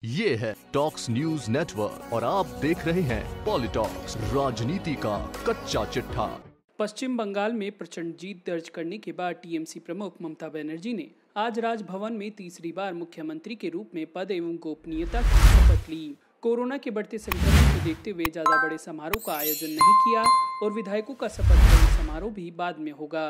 ये है talks news network और आप देख रहे हैं पॉलिटॉक्स, राजनीति का कच्चा चिट्ठा। पश्चिम बंगाल में प्रचंड जीत दर्ज करने के बाद टीएमसी प्रमुख ममता बनर्जी ने आज राजभवन में तीसरी बार मुख्यमंत्री के रूप में पद एवं गोपनीयता की शपथ ली। कोरोना के बढ़ते संक्रमण को देखते हुए ज्यादा बड़े समारोह का आयोजन नहीं किया और विधायकों का शपथ ग्रहण समारोह भी बाद में होगा।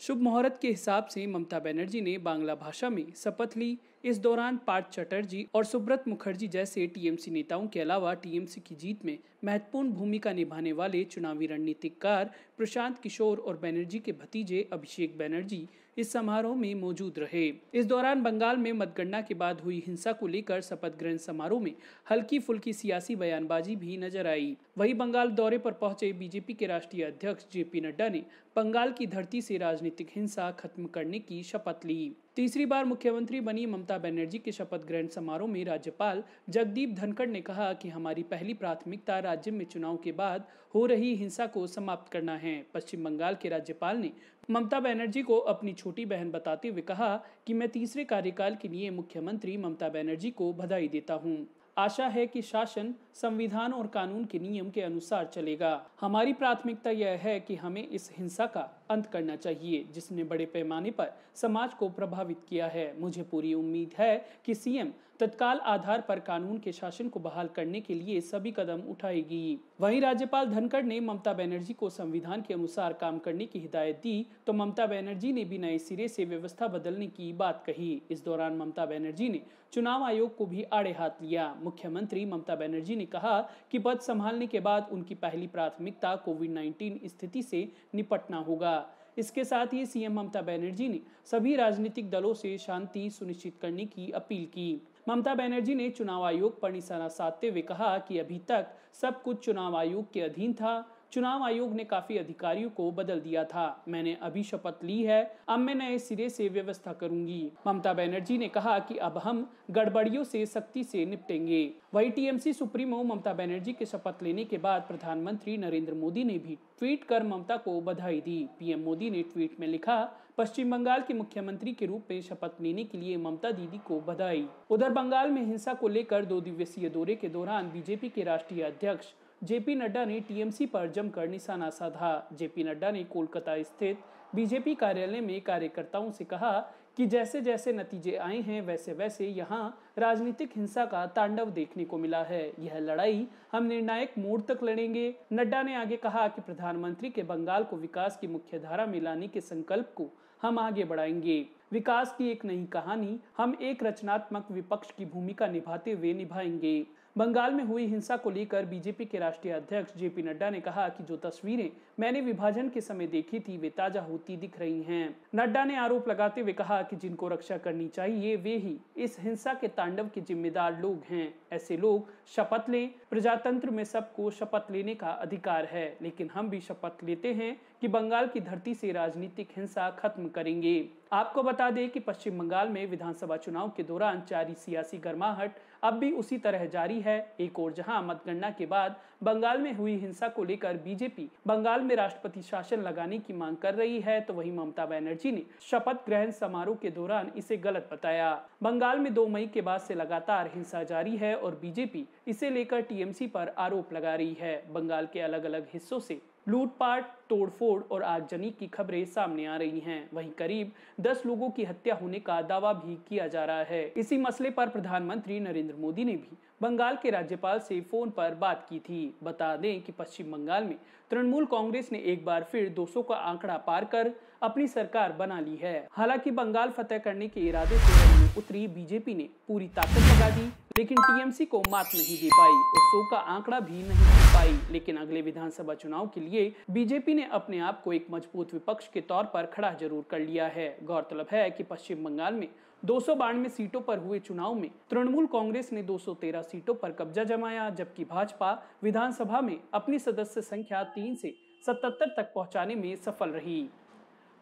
शुभ मुहूर्त के हिसाब से ममता बनर्जी ने बांग्ला भाषा में शपथ ली। इस दौरान पार्थ चटर्जी और सुब्रत मुखर्जी जैसे टीएमसी नेताओं के अलावा टीएमसी की जीत में महत्वपूर्ण भूमिका निभाने वाले चुनावी रणनीतिकार प्रशांत किशोर और बनर्जी के भतीजे अभिषेक बनर्जी इस समारोह में मौजूद रहे। इस दौरान बंगाल में मतगणना के बाद हुई हिंसा को लेकर शपथ ग्रहण समारोह में हल्की फुल्की सियासी बयानबाजी भी नजर आई। वहीं बंगाल दौरे पर पहुंचे बीजेपी के राष्ट्रीय अध्यक्ष जेपी नड्डा ने बंगाल की धरती से राजनीतिक हिंसा खत्म करने की शपथ ली। तीसरी बार मुख्यमंत्री बनी ममता बनर्जी के शपथ ग्रहण समारोह में राज्यपाल जगदीप धनखड़ ने कहा कि हमारी पहली प्राथमिकता राज्य में चुनाव के बाद हो रही हिंसा को समाप्त करना है। पश्चिम बंगाल के राज्यपाल ने ममता बनर्जी को अपनी छोटी बहन बताते हुए कहा कि मैं तीसरे कार्यकाल के लिए मुख्यमंत्री ममता बनर्जी को बधाई देता हूं। आशा है कि शासन संविधान और कानून के नियम के अनुसार चलेगा। हमारी प्राथमिकता यह है कि हमें इस हिंसा का अंत करना चाहिए जिसने बड़े पैमाने पर समाज को प्रभावित किया है। मुझे पूरी उम्मीद है कि सीएम तत्काल आधार पर कानून के शासन को बहाल करने के लिए सभी कदम उठाएगी। वहीं राज्यपाल धनखड़ ने ममता बनर्जी को संविधान के अनुसार काम करने की हिदायत दी तो ममता बनर्जी ने भी नए सिरे से व्यवस्था बदलने की बात कही। इस दौरान ममता बनर्जी ने चुनाव आयोग को भी आड़े हाथ लिया। मुख्यमंत्री ममता बनर्जी ने कहा कि पद संभालने के बाद उनकी पहली प्राथमिकता कोविड-19 स्थिति से निपटना होगा। इसके साथ ही सीएम ममता बनर्जी ने सभी राजनीतिक दलों से शांति सुनिश्चित करने की अपील की। ममता बनर्जी ने चुनाव आयोग पर निशाना साधते हुए कहा कि अभी तक सब कुछ चुनाव आयोग के अधीन था। चुनाव आयोग ने काफी अधिकारियों को बदल दिया था। मैंने अभी शपथ ली है, अब मैं नए सिरे से व्यवस्था करूंगी। ममता बनर्जी ने कहा कि अब हम गड़बड़ियों से सख्ती से निपटेंगे। वहीं टीएमसी सुप्रीमो ममता बनर्जी के शपथ लेने के बाद प्रधानमंत्री नरेंद्र मोदी ने भी ट्वीट कर ममता को बधाई दी। पीएम मोदी ने ट्वीट में लिखा, पश्चिम बंगाल के मुख्यमंत्री के रूप में शपथ लेने के लिए ममता दीदी को बधाई। उधर बंगाल में हिंसा को लेकर 2 दिवसीय दौरे के दौरान बीजेपी के राष्ट्रीय अध्यक्ष जेपी नड्डा ने टीएमसी पर जमकर निशाना साधा। जेपी नड्डा ने कोलकाता स्थित बीजेपी कार्यालय में कार्यकर्ताओं से कहा कि जैसे जैसे नतीजे आए हैं वैसे वैसे यहाँ राजनीतिक हिंसा का तांडव देखने को मिला है। यह लड़ाई हम निर्णायक मोड़ तक लड़ेंगे। नड्डा ने आगे कहा कि प्रधानमंत्री के बंगाल को विकास की मुख्य धारा में लाने के संकल्प को हम आगे बढ़ाएंगे। विकास की एक नई कहानी हम एक रचनात्मक विपक्ष की भूमिका निभाते हुए निभाएंगे। बंगाल में हुई हिंसा को लेकर बीजेपी के राष्ट्रीय अध्यक्ष जेपी नड्डा ने कहा कि जो तस्वीरें मैंने विभाजन के समय देखी थी वे ताजा होती दिख रही हैं। नड्डा ने आरोप लगाते हुए कहा कि जिनको रक्षा करनी चाहिए वे ही इस हिंसा के तांडव के जिम्मेदार लोग हैं। ऐसे लोग शपथ लें। प्रजातंत्र में सबको शपथ लेने का अधिकार है, लेकिन हम भी शपथ लेते हैं कि बंगाल की धरती से राजनीतिक हिंसा खत्म करेंगे। आपको बता दें कि पश्चिम बंगाल में विधानसभा चुनाव के दौरान जारी सियासी गर्माहट अब भी उसी तरह जारी है। एक और जहां मतगणना के बाद बंगाल में हुई हिंसा को लेकर बीजेपी बंगाल में राष्ट्रपति शासन लगाने की मांग कर रही है तो वहीं ममता बनर्जी ने शपथ ग्रहण समारोह के दौरान इसे गलत बताया। बंगाल में 2 मई के बाद से लगातार हिंसा जारी है और बीजेपी इसे लेकर टीएमसी पर आरोप लगा रही है। बंगाल के अलग अलग हिस्सों से लूटपाट, तोड़फोड़ और आगजनी की खबरें सामने आ रही हैं। वहीं करीब 10 लोगों की हत्या होने का दावा भी किया जा रहा है। इसी मसले पर प्रधानमंत्री नरेंद्र मोदी ने भी बंगाल के राज्यपाल से फोन पर बात की थी। बता दें कि पश्चिम बंगाल में तृणमूल कांग्रेस ने एक बार फिर 200 का आंकड़ा पार कर अपनी सरकार बना ली है। हालांकि बंगाल फतेह करने के इरादे से रण में उतरी बीजेपी ने पूरी ताकत लगा दी, लेकिन टीएमसी को मात नहीं दे पाई और 100 का आंकड़ा भी नहीं दे पाई। लेकिन अगले विधानसभा चुनाव के लिए बीजेपी ने अपने आप को एक मजबूत विपक्ष के तौर पर खड़ा जरूर कर लिया है। गौरतलब है कि पश्चिम बंगाल में 292 सीटों पर हुए चुनाव में तृणमूल कांग्रेस ने 213 सीटों पर कब्जा जमाया, जबकि भाजपा विधानसभा में अपनी सदस्य संख्या 3 से 77 तक पहुंचाने में सफल रही।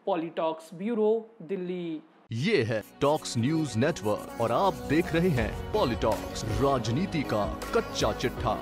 पॉलिटॉक्स ब्यूरो, दिल्ली। ये है टॉक्स न्यूज नेटवर्क और आप देख रहे हैं पॉलिटॉक्स, राजनीति का कच्चा चिट्ठा।